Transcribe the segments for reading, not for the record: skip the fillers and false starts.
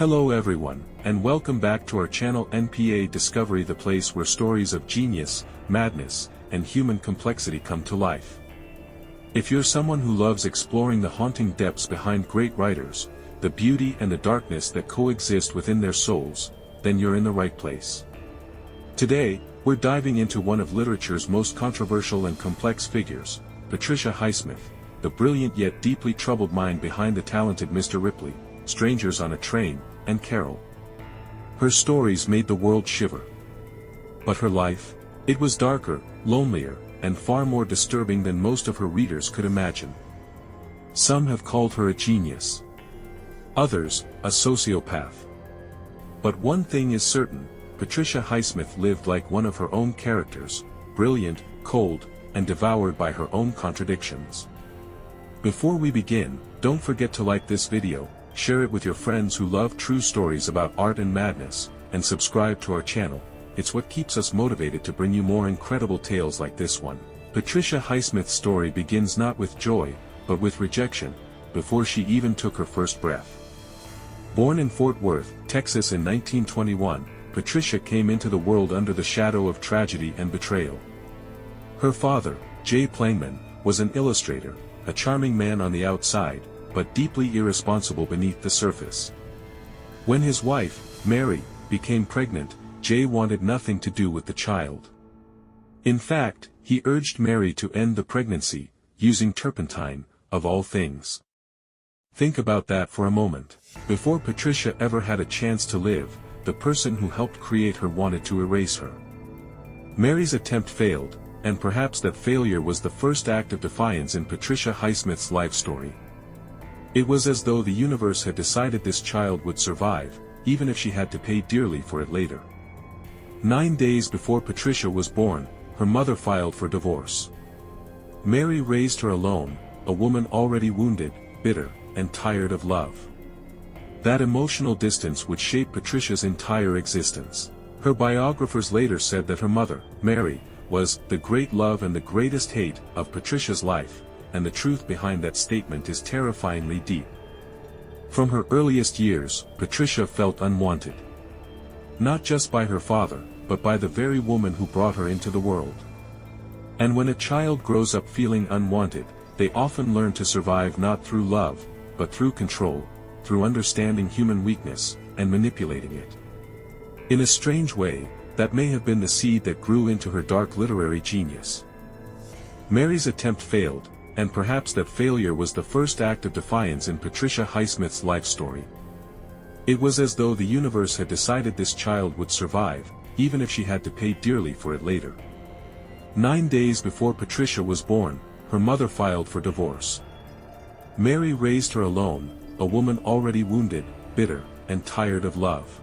Hello everyone, and welcome back to our channel NPA Discovery, the place where stories of genius, madness, and human complexity come to life. If you're someone who loves exploring the haunting depths behind great writers, the beauty and the darkness that coexist within their souls, then you're in the right place. Today, we're diving into one of literature's most controversial and complex figures, Patricia Highsmith, the brilliant yet deeply troubled mind behind the talented Mr. Ripley, Strangers on a Train, and Carol. Her stories made the world shiver. But her life? It was darker, lonelier, and far more disturbing than most of her readers could imagine. Some have called her a genius. Others, a sociopath. But one thing is certain, Patricia Highsmith lived like one of her own characters, brilliant, cold, and devoured by her own contradictions. Before we begin, don't forget to like this video, share it with your friends who love true stories about art and madness, and subscribe to our channel. It's what keeps us motivated to bring you more incredible tales like this one. Patricia Highsmith's story begins not with joy, but with rejection, before she even took her first breath. Born in Fort Worth, Texas in 1921, Patricia came into the world under the shadow of tragedy and betrayal. Her father, J. Plangman, was an illustrator, a charming man on the outside, but deeply irresponsible beneath the surface. When his wife, Mary, became pregnant, Jay wanted nothing to do with the child. In fact, he urged Mary to end the pregnancy, using turpentine, of all things. Think about that for a moment. Before Patricia ever had a chance to live, the person who helped create her wanted to erase her. Mary's attempt failed, and perhaps that failure was the first act of defiance in Patricia Highsmith's life story. It was as though the universe had decided this child would survive, even if she had to pay dearly for it later. 9 days before Patricia was born, her mother filed for divorce. Mary raised her alone, a woman already wounded, bitter, and tired of love. That emotional distance would shape Patricia's entire existence. Her biographers later said that her mother, Mary, was the great love and the greatest hate of Patricia's life, and the truth behind that statement is terrifyingly deep. From her earliest years, Patricia felt unwanted. Not just by her father, but by the very woman who brought her into the world. And when a child grows up feeling unwanted, they often learn to survive not through love, but through control, through understanding human weakness, and manipulating it. In a strange way, that may have been the seed that grew into her dark literary genius. Mary's attempt failed, and perhaps that failure was the first act of defiance in Patricia Highsmith's life story. It was as though the universe had decided this child would survive, even if she had to pay dearly for it later. 9 days before Patricia was born, her mother filed for divorce. Mary raised her alone, a woman already wounded, bitter, and tired of love.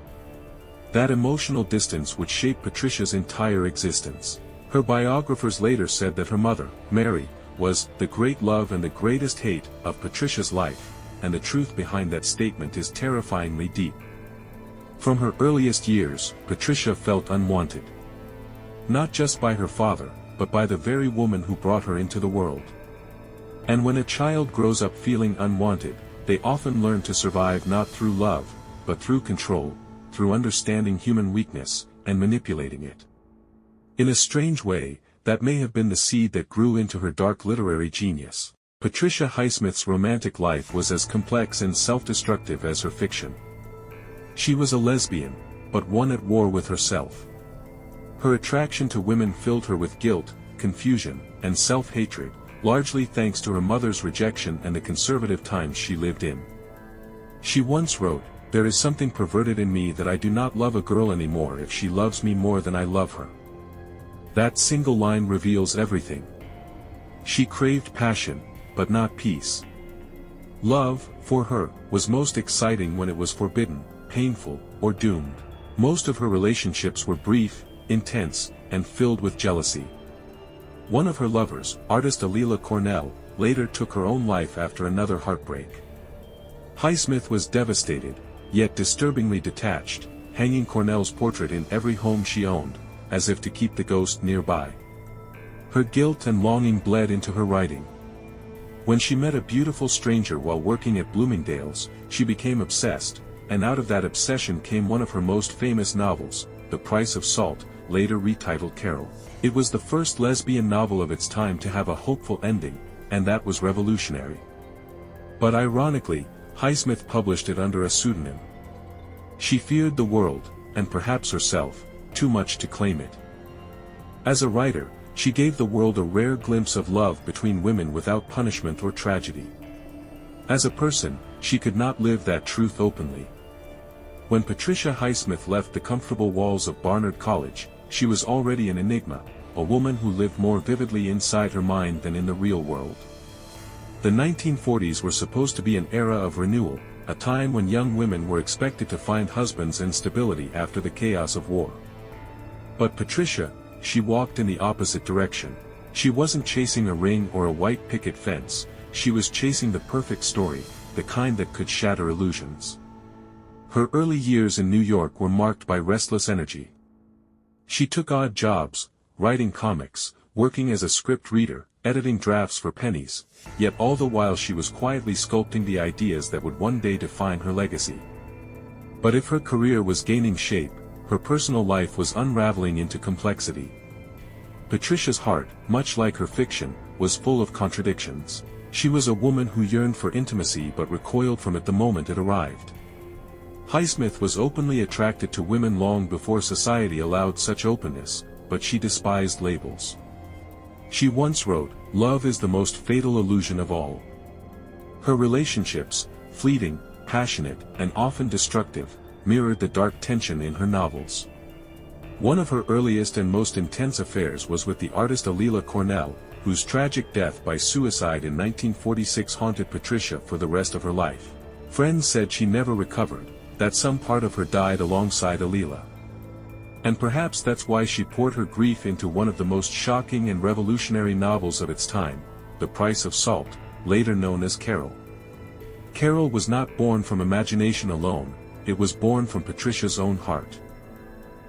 That emotional distance would shape Patricia's entire existence. Her biographers later said that her mother, Mary, was the great love and the greatest hate of Patricia's life, and the truth behind that statement is terrifyingly deep. From her earliest years, Patricia felt unwanted. Not just by her father, but by the very woman who brought her into the world. And when a child grows up feeling unwanted, they often learn to survive not through love, but through control, through understanding human weakness, and manipulating it. In a strange way, that may have been the seed that grew into her dark literary genius. Patricia Highsmith's romantic life was as complex and self-destructive as her fiction. She was a lesbian, but one at war with herself. Her attraction to women filled her with guilt, confusion, and self-hatred, largely thanks to her mother's rejection and the conservative times she lived in. She once wrote, "There is something perverted in me that I do not love a girl anymore if she loves me more than I love her." That single line reveals everything. She craved passion, but not peace. Love, for her, was most exciting when it was forbidden, painful, or doomed. Most of her relationships were brief, intense, and filled with jealousy. One of her lovers, artist Alila Cornell, later took her own life after another heartbreak. Highsmith was devastated, yet disturbingly detached, hanging Cornell's portrait in every home she owned, as if to keep the ghost nearby. Her guilt and longing bled into her writing. When she met a beautiful stranger while working at Bloomingdale's, she became obsessed, and out of that obsession came one of her most famous novels, The Price of Salt, later retitled Carol. It was the first lesbian novel of its time to have a hopeful ending, and that was revolutionary. But ironically, Highsmith published it under a pseudonym. She feared the world, and perhaps herself, too much to claim it. As a writer, she gave the world a rare glimpse of love between women without punishment or tragedy. As a person, she could not live that truth openly. When Patricia Highsmith left the comfortable walls of Barnard College, she was already an enigma, a woman who lived more vividly inside her mind than in the real world. The 1940s were supposed to be an era of renewal, a time when young women were expected to find husbands and stability after the chaos of war. But Patricia, she walked in the opposite direction. She wasn't chasing a ring or a white picket fence, she was chasing the perfect story, the kind that could shatter illusions. Her early years in New York were marked by restless energy. She took odd jobs, writing comics, working as a script reader, editing drafts for pennies, yet all the while she was quietly sculpting the ideas that would one day define her legacy. But if her career was gaining shape, her personal life was unraveling into complexity. Patricia's heart, much like her fiction, was full of contradictions. She was a woman who yearned for intimacy but recoiled from it the moment it arrived. Highsmith was openly attracted to women long before society allowed such openness, but she despised labels. She once wrote, "Love is the most fatal illusion of all." Her relationships, fleeting, passionate, and often destructive, mirrored the dark tension in her novels. One of her earliest and most intense affairs was with the artist Alela Cornell, whose tragic death by suicide in 1946 haunted Patricia for the rest of her life. Friends said she never recovered, that some part of her died alongside Alela. And perhaps that's why she poured her grief into one of the most shocking and revolutionary novels of its time, The Price of Salt, later known as Carol. Carol was not born from imagination alone, it was born from Patricia's own heart.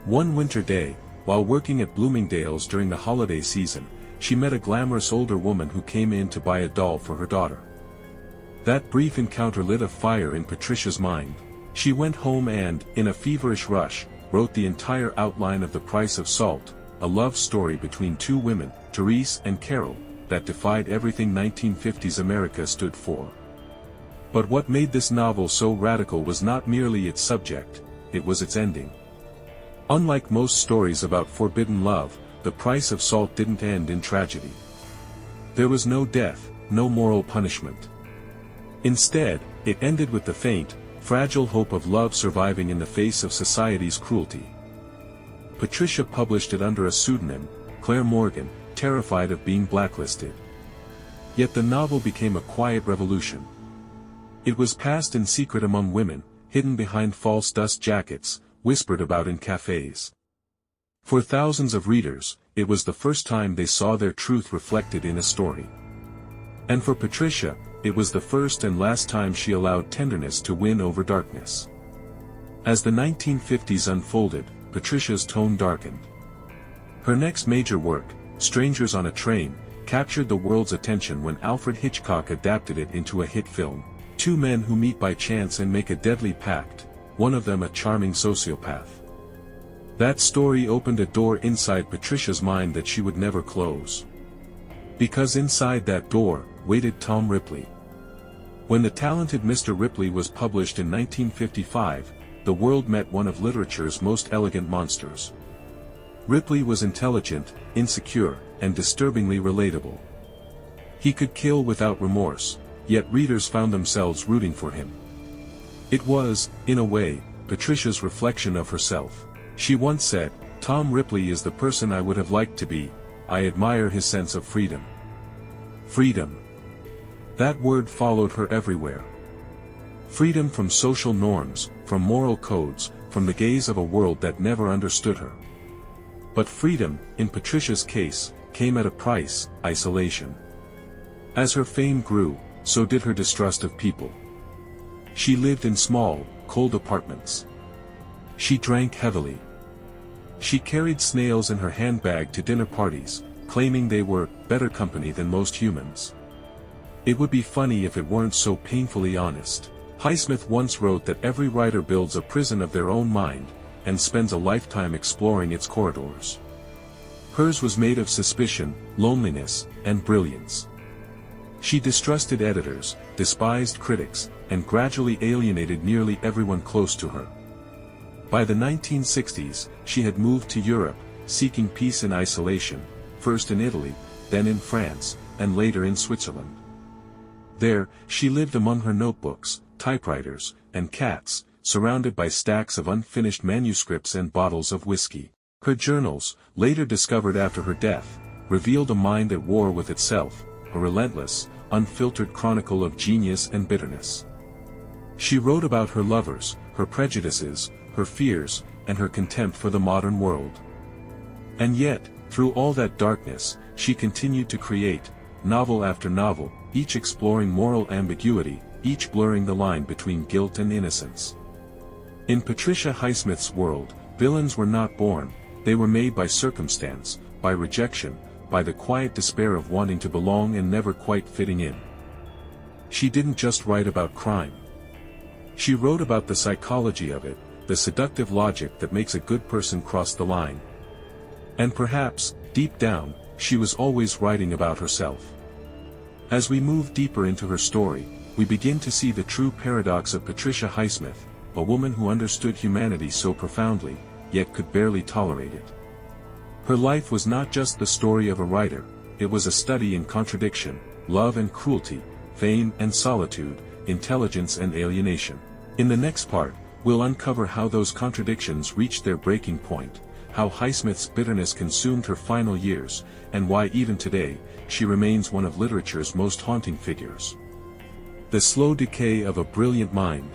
One winter day, while working at Bloomingdale's during the holiday season, she met a glamorous older woman who came in to buy a doll for her daughter. That brief encounter lit a fire in Patricia's mind. She went home and, in a feverish rush, wrote the entire outline of The Price of Salt, a love story between two women, Therese and Carol, that defied everything 1950s America stood for. But what made this novel so radical was not merely its subject, it was its ending. Unlike most stories about forbidden love, The Price of Salt didn't end in tragedy. There was no death, no moral punishment. Instead, it ended with the faint, fragile hope of love surviving in the face of society's cruelty. Patricia published it under a pseudonym, Claire Morgan, terrified of being blacklisted. Yet the novel became a quiet revolution. It was passed in secret among women, hidden behind false dust jackets, whispered about in cafes. For thousands of readers, it was the first time they saw their truth reflected in a story. And for Patricia, it was the first and last time she allowed tenderness to win over darkness. As the 1950s unfolded, Patricia's tone darkened. Her next major work, Strangers on a Train, captured the world's attention when Alfred Hitchcock adapted it into a hit film. Two men who meet by chance and make a deadly pact, one of them a charming sociopath. That story opened a door inside Patricia's mind that she would never close. Because inside that door, waited Tom Ripley. When The Talented Mr. Ripley was published in 1955, the world met one of literature's most elegant monsters. Ripley was intelligent, insecure, and disturbingly relatable. He could kill without remorse, yet readers found themselves rooting for him. It was, in a way, Patricia's reflection of herself. She once said, "Tom Ripley is the person I would have liked to be. I admire his sense of freedom." Freedom. That word followed her everywhere. Freedom from social norms, from moral codes, from the gaze of a world that never understood her. But freedom, in Patricia's case, came at a price: isolation. As her fame grew, so did her distrust of people. She lived in small, cold apartments. She drank heavily. She carried snails in her handbag to dinner parties, claiming they were better company than most humans. It would be funny if it weren't so painfully honest. Highsmith once wrote that every writer builds a prison of their own mind, and spends a lifetime exploring its corridors. Hers was made of suspicion, loneliness, and brilliance. She distrusted editors, despised critics, and gradually alienated nearly everyone close to her. By the 1960s, she had moved to Europe, seeking peace in isolation, first in Italy, then in France, and later in Switzerland. There, she lived among her notebooks, typewriters, and cats, surrounded by stacks of unfinished manuscripts and bottles of whiskey. Her journals, later discovered after her death, revealed a mind at war with itself, a relentless, unfiltered chronicle of genius and bitterness. She wrote about her lovers, her prejudices, her fears, and her contempt for the modern world. And yet, through all that darkness, she continued to create, novel after novel, each exploring moral ambiguity, each blurring the line between guilt and innocence. In Patricia Highsmith's world, villains were not born, they were made by circumstance, by rejection, by the quiet despair of wanting to belong and never quite fitting in. She didn't just write about crime. She wrote about the psychology of it, the seductive logic that makes a good person cross the line. And perhaps, deep down, she was always writing about herself. As we move deeper into her story, we begin to see the true paradox of Patricia Highsmith, a woman who understood humanity so profoundly, yet could barely tolerate it. Her life was not just the story of a writer, it was a study in contradiction, love and cruelty, fame and solitude, intelligence and alienation. In the next part, we'll uncover how those contradictions reached their breaking point, how Highsmith's bitterness consumed her final years, and why even today, she remains one of literature's most haunting figures. The slow decay of a brilliant mind.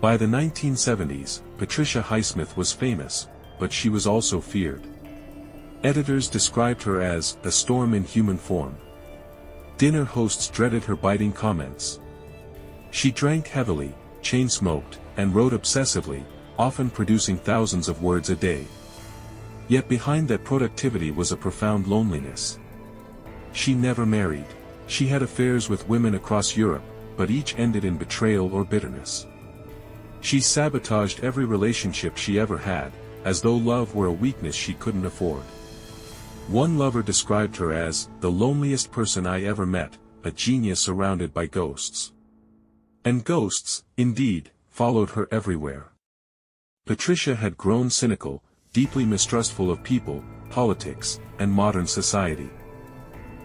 By the 1970s, Patricia Highsmith was famous, but she was also feared. Editors described her as a storm in human form. Dinner hosts dreaded her biting comments. She drank heavily, chain-smoked, and wrote obsessively, often producing thousands of words a day. Yet behind that productivity was a profound loneliness. She never married. She had affairs with women across Europe, but each ended in betrayal or bitterness. She sabotaged every relationship she ever had, as though love were a weakness she couldn't afford. One lover described her as the loneliest person I ever met, a genius surrounded by ghosts. And ghosts, indeed, followed her everywhere. Patricia had grown cynical, deeply mistrustful of people, politics, and modern society.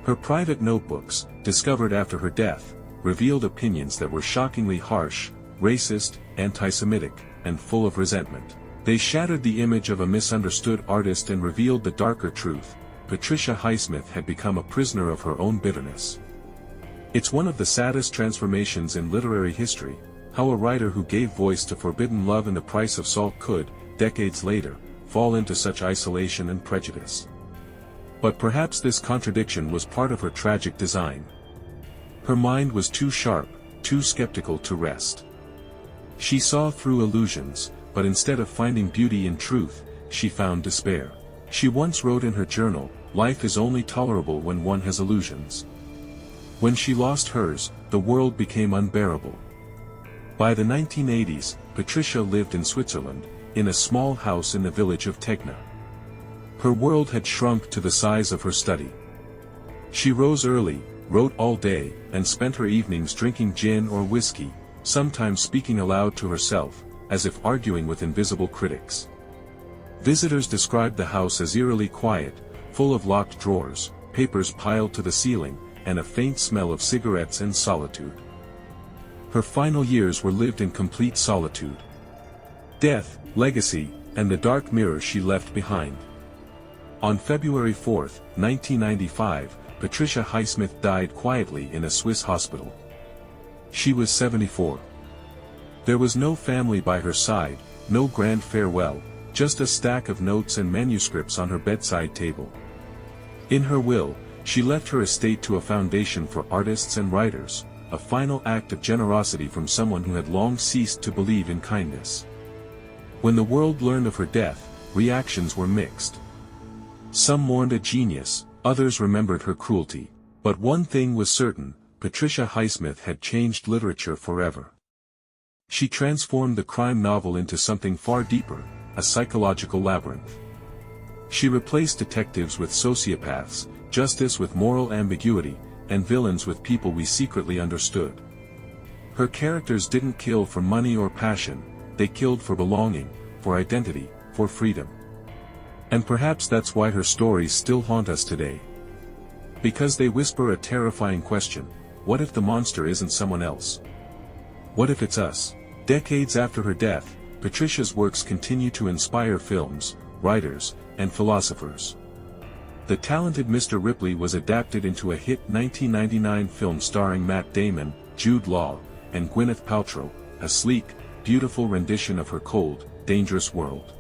Her private notebooks, discovered after her death, revealed opinions that were shockingly harsh, racist, anti-Semitic, and full of resentment. They shattered the image of a misunderstood artist and revealed the darker truth: Patricia Highsmith had become a prisoner of her own bitterness. It's one of the saddest transformations in literary history, how a writer who gave voice to forbidden love and the price of salt could, decades later, fall into such isolation and prejudice. But perhaps this contradiction was part of her tragic design. Her mind was too sharp, too skeptical to rest. She saw through illusions, but instead of finding beauty in truth, she found despair. She once wrote in her journal, "Life is only tolerable when one has illusions." When she lost hers, the world became unbearable. By the 1980s, Patricia lived in Switzerland, in a small house in the village of Tegna. Her world had shrunk to the size of her study. She rose early, wrote all day, and spent her evenings drinking gin or whiskey, sometimes speaking aloud to herself, as if arguing with invisible critics. Visitors described the house as eerily quiet, full of locked drawers, papers piled to the ceiling, and a faint smell of cigarettes and solitude. Her final years were lived in complete solitude. Death, legacy, and the dark mirror she left behind. On February 4, 1995, Patricia Highsmith died quietly in a Swiss hospital. She was 74. There was no family by her side, no grand farewell, just a stack of notes and manuscripts on her bedside table. In her will, she left her estate to a foundation for artists and writers, a final act of generosity from someone who had long ceased to believe in kindness. When the world learned of her death, reactions were mixed. Some mourned a genius, others remembered her cruelty. But one thing was certain: Patricia Highsmith had changed literature forever. She transformed the crime novel into something far deeper, a psychological labyrinth. She replaced detectives with sociopaths, justice with moral ambiguity, and villains with people we secretly understood. Her characters didn't kill for money or passion, they killed for belonging, for identity, for freedom. And perhaps that's why her stories still haunt us today. Because they whisper a terrifying question: what if the monster isn't someone else? What if it's us? Decades after her death, Patricia's works continue to inspire films, writers, and philosophers. The Talented Mr. Ripley was adapted into a hit 1999 film starring Matt Damon, Jude Law, and Gwyneth Paltrow, a sleek, beautiful rendition of her cold, dangerous world.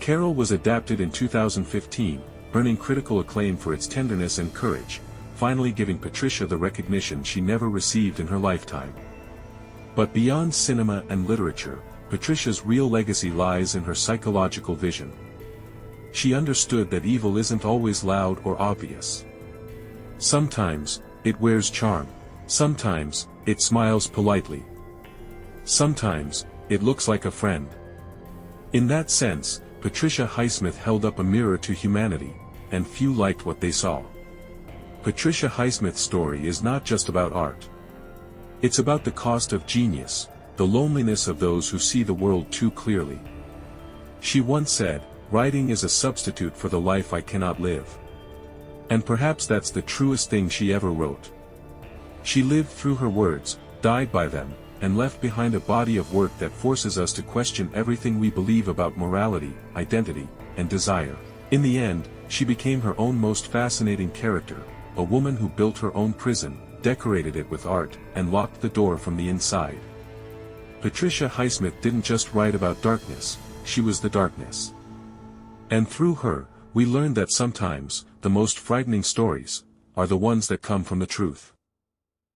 Carol was adapted in 2015, earning critical acclaim for its tenderness and courage, finally giving Patricia the recognition she never received in her lifetime. But beyond cinema and literature, Patricia's real legacy lies in her psychological vision. She understood that evil isn't always loud or obvious. Sometimes, it wears charm. Sometimes, it smiles politely. Sometimes, it looks like a friend. In that sense, Patricia Highsmith held up a mirror to humanity, and few liked what they saw. Patricia Highsmith's story is not just about art. It's about the cost of genius, the loneliness of those who see the world too clearly. She once said, "Writing is a substitute for the life I cannot live." And perhaps that's the truest thing she ever wrote. She lived through her words, died by them, and left behind a body of work that forces us to question everything we believe about morality, identity, and desire. In the end, she became her own most fascinating character, a woman who built her own prison, decorated it with art, and locked the door from the inside. Patricia Highsmith didn't just write about darkness, she was the darkness. And through her, we learned that sometimes, the most frightening stories, are the ones that come from the truth.